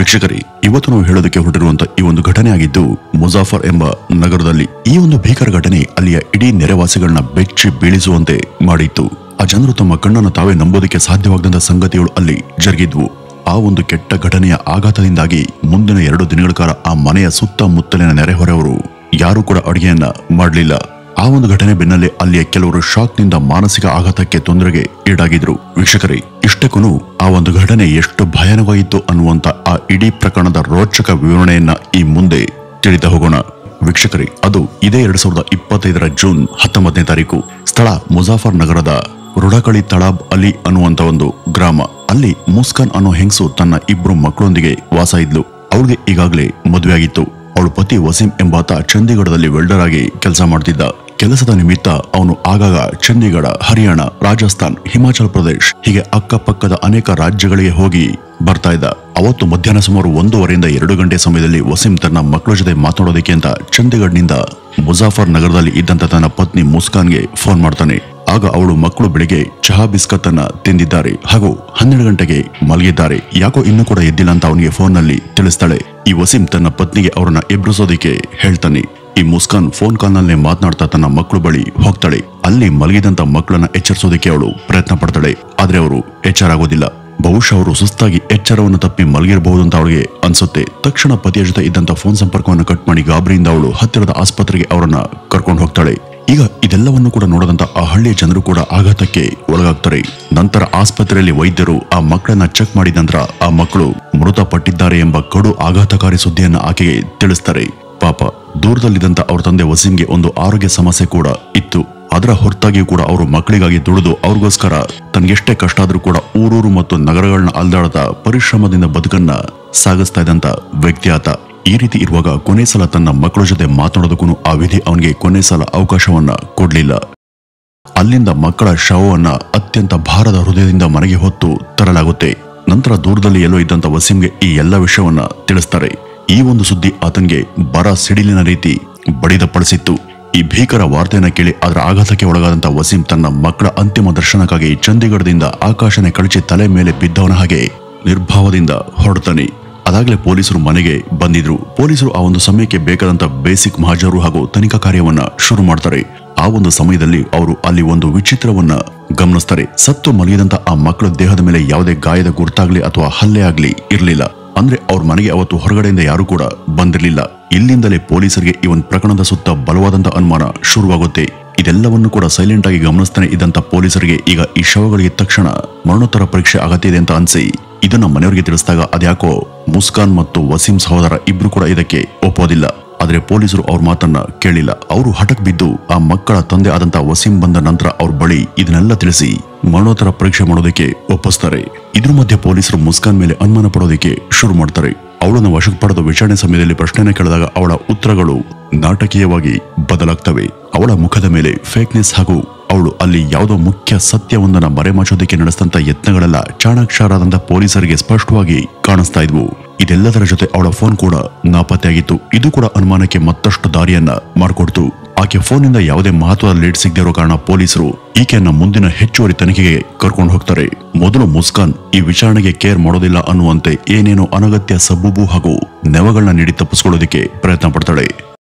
ವೀಕ್ಷಕರೇ, ಇವತ್ತು ನಾವು ಹೇಳೋದಕ್ಕೆ ಹೊರಟಿರುವಂತ ಈ ಒಂದು ಘಟನೆ ಆಗಿದ್ದು ಮುಜಾಫರ್ ಎಂಬ ನಗರದಲ್ಲಿ. ಈ ಒಂದು ಭೀಕರ ಘಟನೆ ಅಲ್ಲಿಯ ಇಡೀ ನೆರೆವಾಸಿಗಳನ್ನ ಬೆಚ್ಚಿ ಬೀಳಿಸುವಂತೆ ಮಾಡಿತ್ತು. ಆ ಜನರು ತಮ್ಮ ಕಣ್ಣನ್ನು ತಾವೇ ನಂಬೋದಕ್ಕೆ ಸಾಧ್ಯವಾಗದಂತ ಸಂಗತಿಗಳು ಅಲ್ಲಿ ಜರುಗಿದ್ವು. ಆ ಒಂದು ಕೆಟ್ಟ ಘಟನೆಯ ಆಘಾತದಿಂದಾಗಿ ಮುಂದಿನ 2 ದಿನಗಳ ಕಾಲ ಆ ಮನೆಯ ಸುತ್ತಮುತ್ತಲಿನ ನೆರೆಹೊರೆಯವರು ಯಾರು ಕೂಡ ಅಡುಗೆಯನ್ನ ಮಾಡಲಿಲ್ಲ. ಆ ಒಂದು ಘಟನೆ ಬೆನ್ನಲ್ಲೇ ಅಲ್ಲಿಯ ಕೆಲವರು ಶಾಕ್ ನಿಂದ ಮಾನಸಿಕ ಆಘಾತಕ್ಕೆ ತೊಂದರೆಗೆ ಈಡಾಗಿದ್ರು. ವೀಕ್ಷಕರೇ, ಇಷ್ಟಕ್ಕೂ ಆ ಒಂದು ಘಟನೆ ಎಷ್ಟು ಭಯಾನಕವಾಗಿತ್ತು ಅನ್ನುವಂತ ಆ ಇಡೀ ಪ್ರಕರಣದ ರೋಚಕ ವಿವರಣೆಯನ್ನ ಈ ಮುಂದೆ ತಿಳಿತಾ ಹೋಗೋಣ. ವೀಕ್ಷಕರೇ, ಅದು ಇದೇ 2025 ಜೂನ್ 19ನೇ ತಾರೀಕು. ಸ್ಥಳ ಮುಜಾಫರ್ ನಗರದ ರುಡಕಳಿ ತಳಾಬ್ ಅಲಿ ಅನ್ನುವಂತ ಒಂದು ಗ್ರಾಮ. ಅಲ್ಲಿ ಮುಸ್ಕಾನ್ ಅನ್ನೋ ಹೆಂಗಸು ತನ್ನ 2 ಮಕ್ಕಳೊಂದಿಗೆ ವಾಸ ಇದ್ಲು. ಅವಳಿಗೆ ಈಗಾಗಲೇ ಮದುವೆ ಆಗಿತ್ತು. ಅವಳ ಪತಿ ವಸೀಂ ಎಂಬಾತ ಚಂಡೀಗಢದಲ್ಲಿ ವೆಲ್ಡರ್ ಆಗಿ ಕೆಲಸ ಮಾಡ್ತಿದ್ದ. ಕೆಲಸದ ನಿಮಿತ್ತ ಅವನು ಆಗಾಗ ಚಂಡೀಗಢ, ಹರಿಯಾಣ, ರಾಜಸ್ಥಾನ್, ಹಿಮಾಚಲ ಪ್ರದೇಶ್ ಹೀಗೆ ಅಕ್ಕಪಕ್ಕದ ಅನೇಕ ರಾಜ್ಯಗಳಿಗೆ ಹೋಗಿ ಬರ್ತಾ ಇದ್ದ. ಅವತ್ತು ಮಧ್ಯಾಹ್ನ ಸುಮಾರು 1:30ರಿಂದ 2 ಗಂಟೆ ಸಮಯದಲ್ಲಿ ವಸೀಂ ತನ್ನ ಮಕ್ಕಳ ಜೊತೆ ಮಾತನಾಡೋದಕ್ಕೆ ಅಂತ ಚಂಡೀಗಢನಿಂದ ಮುಜಾಫರ್ ನಗರದಲ್ಲಿ ಇದ್ದಂತ ತನ್ನ ಪತ್ನಿ ಮುಸ್ಕಾನ್ಗೆ ಫೋನ್ ಮಾಡ್ತಾನೆ. ಆಗ ಅವಳು ಮಕ್ಕಳು ಬೆಳಿಗ್ಗೆ ಚಹಾ ಬಿಸ್ಕತ್ ಅನ್ನ ತಿಂದಿದ್ದಾರೆ ಹಾಗೂ 12 ಗಂಟೆಗೆ ಮಲಗಿದ್ದಾರೆ, ಯಾಕೋ ಇನ್ನೂ ಕೂಡ ಎದ್ದಿಲ್ಲ ಅಂತ ಅವನಿಗೆ ಫೋನ್ ನಲ್ಲಿ ತಿಳಿಸ್ತಾಳೆ. ಈ ವಸೀಂ ತನ್ನ ಪತ್ನಿಗೆ ಅವರನ್ನ ಎಬ್ರಿಸೋದಕ್ಕೆ ಹೇಳ್ತಾನೆ. ಈ ಮುಸ್ಕಾನ್ ಫೋನ್ ಕಾಲ್ ನಲ್ಲೇ ಮಾತನಾಡ್ತಾ ತನ್ನ ಮಕ್ಕಳು ಬಳಿ ಹೋಗ್ತಾಳೆ. ಅಲ್ಲಿ ಮಲಗಿದಂತ ಮಕ್ಕಳನ್ನ ಎಚ್ಚರಿಸೋದಕ್ಕೆ ಅವಳು ಪ್ರಯತ್ನ ಪಡ್ತಾಳೆ. ಆದ್ರೆ ಅವರು ಎಚ್ಚರಾಗೋದಿಲ್ಲ. ಬಹುಶಃ ಅವರು ಸುಸ್ತಾಗಿ ಎಚ್ಚರವನ್ನು ತಪ್ಪಿ ಮಲಗಿರಬಹುದು ಅಂತ ಅವಳಿಗೆ ಅನ್ಸುತ್ತೆ. ತಕ್ಷಣ ಪತಿಯ ಜೊತೆ ಇದ್ದಂತ ಫೋನ್ ಸಂಪರ್ಕವನ್ನು ಕಟ್ ಮಾಡಿ ಗಾಬರಿಯಿಂದ ಅವಳು ಹತ್ತಿರದ ಆಸ್ಪತ್ರೆಗೆ ಅವರನ್ನ ಕರ್ಕೊಂಡು ಹೋಗ್ತಾಳೆ. ಈಗ ಇದೆಲ್ಲವನ್ನು ಕೂಡ ನೋಡದಂತ ಆ ಹಳ್ಳಿಯ ಜನರು ಕೂಡ ಆಘಾತಕ್ಕೆ ಒಳಗಾಗ್ತಾರೆ. ನಂತರ ಆಸ್ಪತ್ರೆಯಲ್ಲಿ ವೈದ್ಯರು ಆ ಮಕ್ಕಳನ್ನ ಚೆಕ್ ಮಾಡಿದ ನಂತರ ಆ ಮಕ್ಕಳು ಮೃತಪಟ್ಟಿದ್ದಾರೆ ಎಂಬ ಕಡು ಆಘಾತಕಾರಿ ಸುದ್ದಿಯನ್ನ ಆಕೆಗೆ ತಿಳಿಸ್ತಾರೆ. ಪಾಪ, ದೂರದಲ್ಲಿದ್ದಂತ ಅವ್ರ ತಂದೆ ವಸೀಂಗೆ ಒಂದು ಆರೋಗ್ಯ ಸಮಸ್ಯೆ ಕೂಡ ಇತ್ತು. ಅದರ ಹೊರತಾಗಿಯೂ ಕೂಡ ಅವರು ಮಕ್ಕಳಿಗಾಗಿ ದುಡಿದು ಅವ್ರಿಗೋಸ್ಕರ ತನ್ಗೆಷ್ಟೇ ಕಷ್ಟ ಆದ್ರೂ ಕೂಡ ಊರೂರು ಮತ್ತು ನಗರಗಳನ್ನ ಅಲ್ದಾಡತಾ ಪರಿಶ್ರಮದಿಂದ ಬದುಕನ್ನ ಸಾಗಿಸ್ತಾ ಇದ್ದಂತ ವ್ಯಕ್ತಿ ಆತ. ಈ ರೀತಿ ಇರುವಾಗ ಕೊನೆ ಸಲ ತನ್ನ ಮಕ್ಕಳ ಜೊತೆ ಮಾತನಾಡೋದಕ್ಕೂ ಆ ವಿಧಿ ಅವನಿಗೆ ಕೊನೆ ಸಲ ಅವಕಾಶವನ್ನ ಕೊಡ್ಲಿಲ್ಲ. ಅಲ್ಲಿಂದ ಮಕ್ಕಳ ಶವವನ್ನ ಅತ್ಯಂತ ಭಾರದ ಹೃದಯದಿಂದ ಮನೆಗೆ ಹೊತ್ತು ತರಲಾಗುತ್ತೆ. ನಂತರ ದೂರದಲ್ಲಿ ಎಲ್ಲೋ ಇದ್ದಂತ ವಸೀಂಗೆ ಈ ಎಲ್ಲ ವಿಷಯವನ್ನ ತಿಳಿಸ್ತಾರೆ. ಈ ಒಂದು ಸುದ್ದಿ ಆತನಿಗೆ ಬರ ಸಿಡಿಲಿನ ರೀತಿ ಬಡಿದಪಡಿಸಿತ್ತು. ಈ ಭೀಕರ ವಾರ್ತೆಯನ್ನ ಕೇಳಿ ಅದರ ಆಘಾತಕ್ಕೆ ಒಳಗಾದಂತ ವಸೀಂ ತನ್ನ ಮಕ್ಕಳ ಅಂತಿಮ ದರ್ಶನಕ್ಕಾಗಿ ಚಂಡೀಗಢದಿಂದ ಆಕಾಶನೇ ಕಳಚಿ ತಲೆ ಮೇಲೆ ಬಿದ್ದವನ ಹಾಗೆ ನಿರ್ಭಾವದಿಂದ ಹೊರಡ್ತಾನೆ. ಅದಾಗಲೇ ಪೊಲೀಸರು ಮನೆಗೆ ಬಂದಿದ್ರು. ಪೊಲೀಸರು ಆ ಒಂದು ಸಮಯಕ್ಕೆ ಬೇಕಾದಂತ ಬೇಸಿಕ್ ಮಹಾಜರು ಹಾಗೂ ತನಿಖಾ ಕಾರ್ಯವನ್ನ ಶುರು ಮಾಡ್ತಾರೆ. ಆ ಒಂದು ಸಮಯದಲ್ಲಿ ಅವರು ಅಲ್ಲಿ ಒಂದು ವಿಚಿತ್ರವನ್ನ ಗಮನಿಸ್ತಾರೆ. ಸತ್ತು ಮಲಗಿದಂತ ಆ ಮಕ್ಕಳ ದೇಹದ ಮೇಲೆ ಯಾವುದೇ ಗಾಯದ ಗುರುತಾಗ್ಲಿ ಅಥವಾ ಹಲ್ಲೆ ಆಗ್ಲಿ ಇರ್ಲಿಲ್ಲ. ಅಂದ್ರೆ ಅವ್ರ ಮನೆಗೆ ಅವತ್ತು ಹೊರಗಡೆಯಿಂದ ಯಾರು ಕೂಡ ಬಂದಿರ್ಲಿಲ್ಲ. ಇಲ್ಲಿಂದಲೇ ಪೊಲೀಸರಿಗೆ ಈ ಒಂದು ಪ್ರಕರಣದ ಸುತ್ತ ಬಲವಾದಂತ ಅನುಮಾನ ಶುರುವಾಗುತ್ತೆ. ಇದೆಲ್ಲವನ್ನು ಕೂಡ ಸೈಲೆಂಟ್ ಆಗಿ ಗಮನಿಸ್ತಾನೆ ಇದ್ದಂತ ಪೊಲೀಸರಿಗೆ ಈಗ ಈ ಶವಗಳಿಗೆ ತಕ್ಷಣ ಮರಣೋತ್ತರ ಪರೀಕ್ಷೆ ಅಗತ್ಯ ಇದೆ ಅಂತ ಅನ್ಸಿ ಇದನ್ನ ಮನೆಯವರಿಗೆ ತಿಳಿಸಿದಾಗ ಅದ್ಯಾಕೋ ಮುಸ್ಕಾನ್ ಮತ್ತು ವಸೀಂ ಸಹೋದರ ಇಬ್ರು ಕೂಡ ಇದಕ್ಕೆ ಒಪ್ಪೋದಿಲ್ಲ. ಆದ್ರೆ ಪೊಲೀಸರು ಅವ್ರ ಮಾತನ್ನ ಕೇಳಿಲ್ಲ. ಅವರು ಹಠಕ್ ಬಿದ್ದು ಆ ಮಕ್ಕಳ ತಂದೆ ಆದಂತ ವಸೀಂ ಬಂದ ನಂತರ ಅವ್ರ ಬಳಿ ಇದನ್ನೆಲ್ಲ ತಿಳಿಸಿ ಮರಣೋತ್ತರ ಪರೀಕ್ಷೆ ಮಾಡೋದಕ್ಕೆ ಒಪ್ಪಿಸ್ತಾರೆ. ಇದ್ರ ಮಧ್ಯೆ ಪೊಲೀಸರು ಮುಸ್ಕಾನ್ ಮೇಲೆ ಅನುಮಾನ ಪಡೋದಕ್ಕೆ ಶುರು ಮಾಡ್ತಾರೆ. ಅವಳನ್ನು ವಶಕ್ಕೆ ಪಡೆದ ವಿಚಾರಣೆ ಸಮಯದಲ್ಲಿ ಪ್ರಶ್ನೆನ ಕೇಳಿದಾಗ ಅವಳ ಉತ್ತರಗಳು ನಾಟಕೀಯವಾಗಿ ಬದಲಾಗ್ತವೆ. ಅವಳ ಮುಖದ ಮೇಲೆ ಫೇಕ್ನೆಸ್ ಹಾಗೂ ಅವಳು ಅಲ್ಲಿ ಯಾವುದೋ ಮುಖ್ಯ ಸತ್ಯವೊಂದನ್ನ ಮರೆಮಾಚೋದಕ್ಕೆ ನಡೆಸಿದಂತ ಯತ್ನಗಳೆಲ್ಲ ಚಾಣಾಕ್ಷರಾದಂತ ಪೊಲೀಸರಿಗೆ ಸ್ಪಷ್ಟವಾಗಿ ಕಾಣಿಸ್ತಾ ಇದ್ವು. ಇದೆಲ್ಲದರ ಜೊತೆ ಅವಳ ಫೋನ್ ಕೂಡ ನಾಪತ್ತೆಯಾಗಿತ್ತು. ಇದು ಕೂಡ ಅನುಮಾನಕ್ಕೆ ಮತ್ತಷ್ಟು ದಾರಿಯನ್ನ ಮಾಡಿಕೊಡ್ತು. ಆಕೆ ಫೋನ್ನಿಂದ ಯಾವುದೇ ಮಹತ್ವದ ಲೀಡ್ ಸಿಗದೇ ಇರೋ ಕಾರಣ ಪೊಲೀಸರು ಈಕೆಯನ್ನ ಮುಂದಿನ ಹೆಚ್ಚುವರಿ ತನಿಖೆಗೆ ಕರ್ಕೊಂಡು ಹೋಗ್ತಾರೆ. ಮೊದಲು ಮುಸ್ಕಾನ್ ಈ ವಿಚಾರಣೆಗೆ ಕೇರ್ ಮಾಡೋದಿಲ್ಲ ಅನ್ನುವಂತೆ ಏನೇನೋ ಅನಗತ್ಯ ಸಬ್ಬುಬು ಹಾಗೂ ನೆವಗಳನ್ನ ನೀಡಿ ತಪ್ಪಿಸ್ಕೊಳ್ಳೋದಕ್ಕೆ ಪ್ರಯತ್ನ ಪಡ್ತಾಳೆ.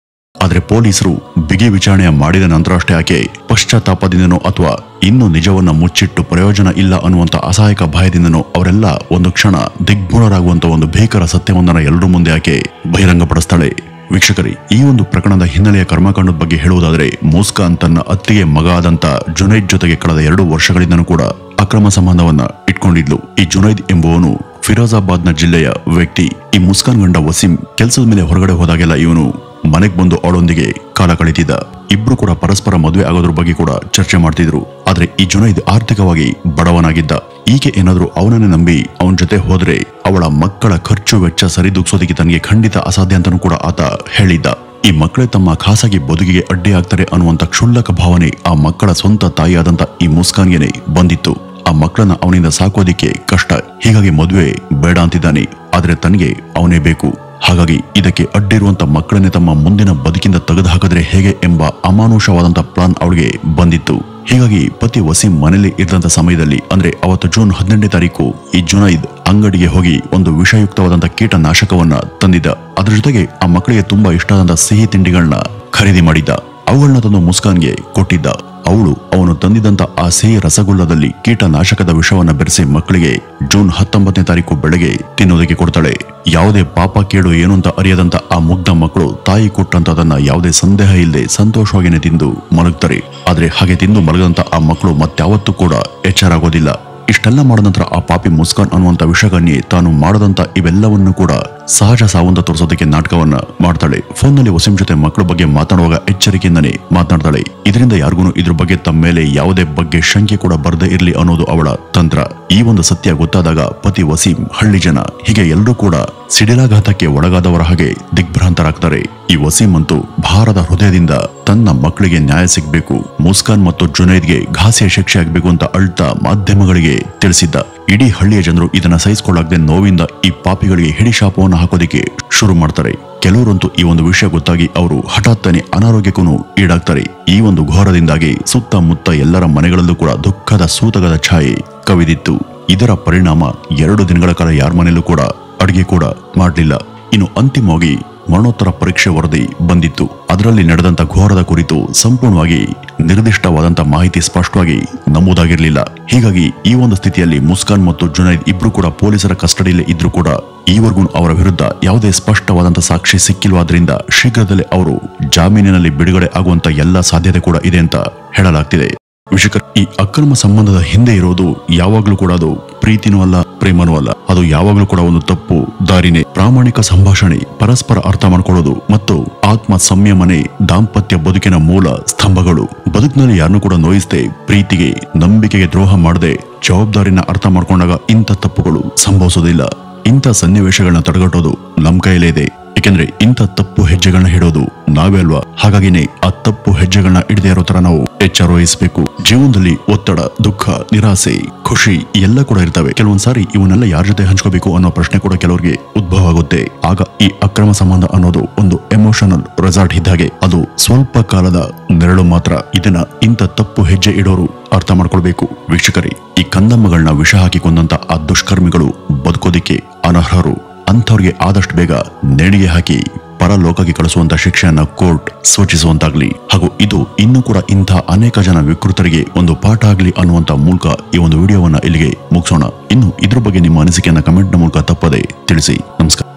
ಆದ್ರೆ ಪೊಲೀಸರು ಬಿಗಿ ವಿಚಾರಣೆ ಮಾಡಿದ ನಂತರ ಅಷ್ಟೇ ಆಕೆ ಪಶ್ಚಾತ್ತಾಪದಿಂದನೋ ಅಥವಾ ಇನ್ನು ನಿಜವನ್ನ ಮುಚ್ಚಿಟ್ಟು ಪ್ರಯೋಜನ ಇಲ್ಲ ಅನ್ನುವಂತ ಅಸಹಾಯಕ ಭಯದಿಂದನೋ ಅವರೆಲ್ಲ ಒಂದು ಕ್ಷಣ ದಿಗ್ಭ್ರಮರಾಗುವಂತ ಒಂದು ಭೀಕರ ಸತ್ಯವೊಂದನ್ನ ಎಲ್ಲರ ಮುಂದೆ ಆಕೆ ಬಹಿರಂಗಪಡಿಸ್ತಾಳೆ. ವೀಕ್ಷಕರೇ, ಈ ಒಂದು ಪ್ರಕರಣದ ಹಿನ್ನೆಲೆಯ ಕರ್ಮಕಾಂಡದ ಬಗ್ಗೆ ಹೇಳುವುದಾದ್ರೆ ಮುಸ್ಕಾನ್ ತನ್ನ ಅತ್ತಿಗೆ ಮಗ ಆದಂತ ಜುನೈದ್ ಜೊತೆಗೆ ಕಳೆದ 2 ವರ್ಷಗಳಿಂದನೂ ಕೂಡ ಅಕ್ರಮ ಸಂಬಂಧವನ್ನ ಇಟ್ಕೊಂಡಿದ್ಲು. ಈ ಜುನೈದ್ ಎಂಬುವನು ಫಿರೋಜಾಬಾದ್ನ ಜಿಲ್ಲೆಯ ವ್ಯಕ್ತಿ. ಈ ಮುಸ್ಕಾನ್ ಗಂಡ ವಸೀಂ ಕೆಲಸದ ಮೇಲೆ ಹೊರಗಡೆ ಹೋದಾಗೆಲ್ಲ ಇವನು ಮನೆಗೆ ಬಂದು ಅವಳೊಂದಿಗೆ ಕಾಲ ಕಳೀತಿದ್ದ. ಇಬ್ರು ಕೂಡ ಪರಸ್ಪರ ಮದುವೆ ಆಗೋದ್ರ ಬಗ್ಗೆ ಕೂಡ ಚರ್ಚೆ ಮಾಡ್ತಿದ್ರು. ಆದ್ರೆ ಈ ಜುನೈದ್ ಆರ್ಥಿಕವಾಗಿ ಬಡವನಾಗಿದ್ದ. ಈಕೆ ಏನಾದ್ರೂ ಅವನನ್ನೇ ನಂಬಿ ಅವನ ಜೊತೆ ಹೋದ್ರೆ ಅವಳ ಮಕ್ಕಳ ಖರ್ಚು ವೆಚ್ಚ ಸರಿದೂಗಿಸೋದಕ್ಕೆ ತನಗೆ ಖಂಡಿತ ಅಸಾಧ್ಯ ಅಂತಾನೂ ಕೂಡ ಆತ ಹೇಳಿದ್ದ. ಈ ಮಕ್ಕಳೇ ತಮ್ಮ ಖಾಸಗಿ ಬದುಕಿಗೆ ಅಡ್ಡಿ ಆಗ್ತಾರೆ ಅನ್ನುವಂತ ಕ್ಷುಲ್ಲಕ ಭಾವನೆ ಆ ಮಕ್ಕಳ ಸ್ವಂತ ತಾಯಿಯಾದಂತ ಈ ಮುಸ್ಕಾನ್ಗೆನೆ ಬಂದಿತ್ತು. ಆ ಮಕ್ಕಳನ್ನ ಅವನಿಂದ ಸಾಕೋದಿಕ್ಕೆ ಕಷ್ಟ. ಹೀಗಾಗಿ ಮದುವೆ ಬೇಡ ಅಂತಿದ್ದಾನೆ. ಆದ್ರೆ ತನಗೆ ಅವನೇ ಬೇಕು. ಹಾಗಾಗಿ ಇದಕ್ಕೆ ಅಡ್ಡಿರುವಂತ ಮಕ್ಕಳನ್ನೇ ತಮ್ಮ ಮುಂದಿನ ಬದುಕಿಂದ ತೆಗೆದು ಹಾಕಿದ್ರೆ ಹೇಗೆ ಎಂಬ ಅಮಾನುಷವಾದಂತ ಪ್ಲಾನ್ ಅವಳಿಗೆ ಬಂದಿತ್ತು. ಹೀಗಾಗಿ ಪತಿ ವಸೀಂ ಮನೆಯಲ್ಲಿ ಇದ್ದಂತ ಸಮಯದಲ್ಲಿ ಅಂದ್ರೆ ಅವತ್ತು ಜೂನ್ 18ನೇ ತಾರೀಕು ಈ ಜುನೈದ್ ಅಂಗಡಿಗೆ ಹೋಗಿ ಒಂದು ವಿಷಯುಕ್ತವಾದಂತ ಕೀಟನಾಶಕವನ್ನ ತಂದಿದ್ದ. ಅದ್ರ ಜೊತೆಗೆ ಆ ಮಕ್ಕಳಿಗೆ ತುಂಬಾ ಇಷ್ಟ ಆದಂತ ಸಿಹಿ ತಿಂಡಿಗಳನ್ನ ಖರೀದಿ ಮಾಡಿದ್ದ. ಅವುಗಳನ್ನ ತಂದು ಮುಸ್ಕಾನ್ಗೆ ಕೊಟ್ಟಿದ್ದ. ಅವಳು ಅವನು ತಂದಿದ್ದಂತ ಆ ಸಿಹಿ ರಸಗುಲ್ಲದಲ್ಲಿ ಕೀಟನಾಶಕದ ವಿಷವನ್ನ ಬೆರೆಸಿ ಮಕ್ಕಳಿಗೆ ಜೂನ್ 19ನೇ ತಾರೀಕು ಬೆಳಗ್ಗೆ ತಿನ್ನೋದಕ್ಕೆ ಕೊಡ್ತಾಳೆ. ಯಾವುದೇ ಪಾಪ ಕೇಡು ಏನು ಅಂತ ಅರಿಯದಂತ ಆ ಮುಗ್ಧ ಮಕ್ಕಳು ತಾಯಿ ಕೊಟ್ಟಂತದನ್ನ ಯಾವುದೇ ಸಂದೇಹ ಇಲ್ಲದೆ ಸಂತೋಷವಾಗಿನೇ ತಿಂದು ಮಲಗ್ತಾರೆ. ಆದ್ರೆ ಹಾಗೆ ತಿಂದು ಮಲಗದಂತ ಆ ಮಕ್ಕಳು ಮತ್ಯಾವತ್ತೂ ಕೂಡ ಎಚ್ಚರಾಗೋದಿಲ್ಲ. ಇಷ್ಟೆಲ್ಲ ಮಾಡಿದ ನಂತರ ಆ ಪಾಪಿ ಮುಸ್ಕಾನ್ ಅನ್ನುವಂತ ವಿಷಗನ್ಯೆ ತಾನು ಮಾಡದಂತ ಇವೆಲ್ಲವನ್ನು ಕೂಡ ಸಹಜ ಸಾವಂತ ತೋರಿಸೋದಕ್ಕೆ ನಾಟಕವನ್ನ ಮಾಡ್ತಾಳೆ. ಫೋನ್ ನಲ್ಲಿ ವಸೀಂ ಜೊತೆ ಮಕ್ಕಳ ಬಗ್ಗೆ ಮಾತನಾಡುವಾಗ ಎಚ್ಚರಿಕೆಯಿಂದನೇ ಮಾತನಾಡ್ತಾಳೆ. ಇದರಿಂದ ಯಾರಿಗೂ ಇದ್ರ ಬಗ್ಗೆ ತಮ್ಮ ಮೇಲೆ ಯಾವುದೇ ಬಗ್ಗೆ ಶಂಕೆ ಕೂಡ ಬರದೇ ಇರ್ಲಿ ಅನ್ನೋದು ಅವಳ ತಂತ್ರ. ಈ ಒಂದು ಸತ್ಯ ಗೊತ್ತಾದಾಗ ಪತಿ ವಸೀಂ, ಹಳ್ಳಿ ಜನ ಹೀಗೆ ಎಲ್ಲರೂ ಕೂಡ ಸಿಡಿಲಾಘಾತಕ್ಕೆ ಒಳಗಾದವರ ಹಾಗೆ ದಿಗ್ಭ್ರಾಂತರಾಗ್ತಾರೆ. ಈ ವಸೀಂ ಅಂತೂ ಭಾರದ ಹೃದಯದಿಂದ ತನ್ನ ಮಕ್ಕಳಿಗೆ ನ್ಯಾಯ ಸಿಗಬೇಕು, ಮುಸ್ಕಾನ್ ಮತ್ತು ಜುನೈದ್ಗೆ ಘಾಸಿಯ ಶಿಕ್ಷೆ ಆಗಬೇಕು ಅಂತ ಅಳ್ತಾ ಮಾಧ್ಯಮಗಳಿಗೆ ತಿಳಿಸಿದ್ದ. ಇಡೀ ಹಳ್ಳಿಯ ಜನರು ಇದನ್ನ ಸಹಿಸಿಕೊಳ್ಳಾಗದೆ ನೋವಿಂದ ಈ ಪಾಪಿಗಳಿಗೆ ಹಿಡಿ ಶಾಪವನ್ನು ಹಾಕೋದಿಕ್ಕೆ ಶುರು ಮಾಡ್ತಾರೆ. ಕೆಲವರಂತೂ ಈ ಒಂದು ವಿಷಯ ಗೊತ್ತಾಗಿ ಅವರು ಹಠಾತ್ತನೆ ಅನಾರೋಗ್ಯಕ್ಕೂ ಈಡಾಗ್ತಾರೆ. ಈ ಒಂದು ಘೋರದಿಂದಾಗಿ ಸುತ್ತಮುತ್ತ ಎಲ್ಲರ ಮನೆಗಳಲ್ಲೂ ಕೂಡ ದುಃಖದ ಸೂತಕದ ಛಾಯೆ ಕವಿದಿತ್ತು. ಇದರ ಪರಿಣಾಮ 2 ದಿನಗಳ ಕಾಲ ಯಾರ ಮನೆಯಲ್ಲೂ ಕೂಡ ಅಡಿಗೆ ಕೂಡ ಮಾಡಲಿಲ್ಲ. ಇನ್ನು ಅಂತಿಮವಾಗಿ ಮರಣೋತ್ತರ ಪರೀಕ್ಷೆ ವರದಿ ಬಂದಿತ್ತು. ಅದರಲ್ಲಿ ನಡೆದಂತ ಘೋರದ ಕುರಿತು ಸಂಪೂರ್ಣವಾಗಿ ನಿರ್ದಿಷ್ಟವಾದಂತ ಮಾಹಿತಿ ಸ್ಪಷ್ಟವಾಗಿ ನಮೂದಾಗಿರಲಿಲ್ಲ. ಹೀಗಾಗಿ ಈ ಒಂದು ಸ್ಥಿತಿಯಲ್ಲಿ ಮುಸ್ಕಾನ್ ಮತ್ತು ಜುನೈದ್ ಇಬ್ರು ಕೂಡ ಪೊಲೀಸರ ಕಸ್ಟಡಿಯಲ್ಲಿ ಇದ್ರೂ ಕೂಡ ಈವರೆಗೂ ಅವರ ವಿರುದ್ಧ ಯಾವುದೇ ಸ್ಪಷ್ಟವಾದಂತ ಸಾಕ್ಷಿ ಸಿಕ್ಕಿಲ್ವಾದ್ರಿಂದ ಶೀಘ್ರದಲ್ಲೇ ಅವರು ಜಾಮೀನಿನಲ್ಲಿ ಬಿಡುಗಡೆ ಆಗುವಂತ ಎಲ್ಲಾ ಸಾಧ್ಯತೆ ಕೂಡ ಇದೆ ಅಂತ ಹೇಳಲಾಗ್ತಿದೆ. ವೀಕ್ಷಕರ, ಈ ಅಕ್ರಮ ಸಂಬಂಧದ ಹಿಂದೆ ಇರೋದು ಯಾವಾಗ್ಲೂ ಕೂಡ ಅದು ಪ್ರೀತಿನೂ ಅಲ್ಲ, ಪ್ರೇಮನೂ ಅಲ್ಲ. ಅದು ಯಾವಾಗ್ಲೂ ಕೂಡ ಒಂದು ತಪ್ಪು ದಾರಿನೇ. ಪ್ರಾಮಾಣಿಕ ಸಂಭಾಷಣೆ, ಪರಸ್ಪರ ಅರ್ಥ ಮಾಡ್ಕೊಳ್ಳೋದು ಮತ್ತು ಆತ್ಮ ಸಂಯಮನೆ ದಾಂಪತ್ಯ ಬದುಕಿನ ಮೂಲ ಸ್ತಂಭಗಳು. ಬದುಕಿನಲ್ಲಿ ಯಾರನ್ನೂ ಕೂಡ ನೋಯಿಸದೆ, ಪ್ರೀತಿಗೆ ನಂಬಿಕೆಗೆ ದ್ರೋಹ ಮಾಡದೆ ಜವಾಬ್ದಾರಿನ ಅರ್ಥ ಮಾಡ್ಕೊಂಡಾಗ ಇಂಥ ತಪ್ಪುಗಳು ಸಂಭವಿಸೋದಿಲ್ಲ. ಇಂಥ ಸನ್ನಿವೇಶಗಳನ್ನ ತಡೆಗಟ್ಟೋದು ನಮ್ ಕೈಲೇ ಇದೆ. ಯಾಕೆಂದ್ರೆ ಇಂಥ ತಪ್ಪು ಹೆಜ್ಜೆಗಳನ್ನ ಹಿಡೋದು ನಾವೇ ಅಲ್ವಾ. ಹಾಗಾಗಿನೇ ಆ ತಪ್ಪು ಹೆಜ್ಜೆಗಳನ್ನ ಹಿಡದೇ ಇರೋ ತರ ನಾವು ಎಚ್ಚರ ವಹಿಸಬೇಕು. ಜೀವನದಲ್ಲಿ ಒತ್ತಡ, ದುಃಖ, ನಿರಾಸೆ, ಖುಷಿ ಎಲ್ಲ ಕೂಡ ಇರ್ತವೆ. ಕೆಲವೊಂದ್ಸಾರಿ ಇವನ್ನೆಲ್ಲ ಯಾರ ಜೊತೆ ಹಂಚ್ಕೋಬೇಕು ಅನ್ನೋ ಪ್ರಶ್ನೆ ಕೂಡ ಕೆಲವರಿಗೆ ಉದ್ಭವ ಆಗುತ್ತೆ. ಆಗ ಈ ಅಕ್ರಮ ಸಂಬಂಧ ಅನ್ನೋದು ಒಂದು ಎಮೋಷನಲ್ ರೆಸಾರ್ಟ್ ಇದ್ದಾಗೆ. ಅದು ಸ್ವಲ್ಪ ಕಾಲದ ನೆರಳು ಮಾತ್ರ. ಇದನ್ನ ಇಂಥ ತಪ್ಪು ಹೆಜ್ಜೆ ಇಡೋರು ಅರ್ಥ ಮಾಡ್ಕೊಳ್ಬೇಕು. ವೀಕ್ಷಕರೇ, ಈ ಕಂದಮ್ಮಗಳನ್ನ ವಿಷ ಹಾಕಿ ಕೊಂದಂತ ಆ ದುಷ್ಕರ್ಮಿಗಳು ಬದುಕೋದಿಕ್ಕೆ ಅನರ್ಹರು. ಅಂಥವ್ರಿಗೆ ಆದಷ್ಟು ಬೇಗ ನೇಣಿಗೆ ಹಾಕಿ ಪರಲೋಕಕ್ಕೆ ಕಳಿಸುವಂತ ಶಿಕ್ಷೆಯನ್ನ ಕೋರ್ಟ್ ಸೂಚಿಸುವಂತಾಗ್ಲಿ. ಹಾಗೂ ಇದು ಇನ್ನೂ ಕೂಡ ಇಂಥ ಅನೇಕ ಜನ ವಿಕೃತರಿಗೆ ಒಂದು ಪಾಠ ಆಗ್ಲಿ ಅನ್ನುವಂತ ಮೂಲಕ ಈ ಒಂದು ವಿಡಿಯೋವನ್ನ ಇಲ್ಲಿಗೆ ಮುಗಿಸೋಣ. ಇನ್ನು ಇದ್ರ ಬಗ್ಗೆ ನಿಮ್ಮ ಅನಿಸಿಕೆಯನ್ನ ಕಮೆಂಟ್ ನ ಮೂಲಕ ತಪ್ಪದೆ ತಿಳಿಸಿ. ನಮಸ್ಕಾರ.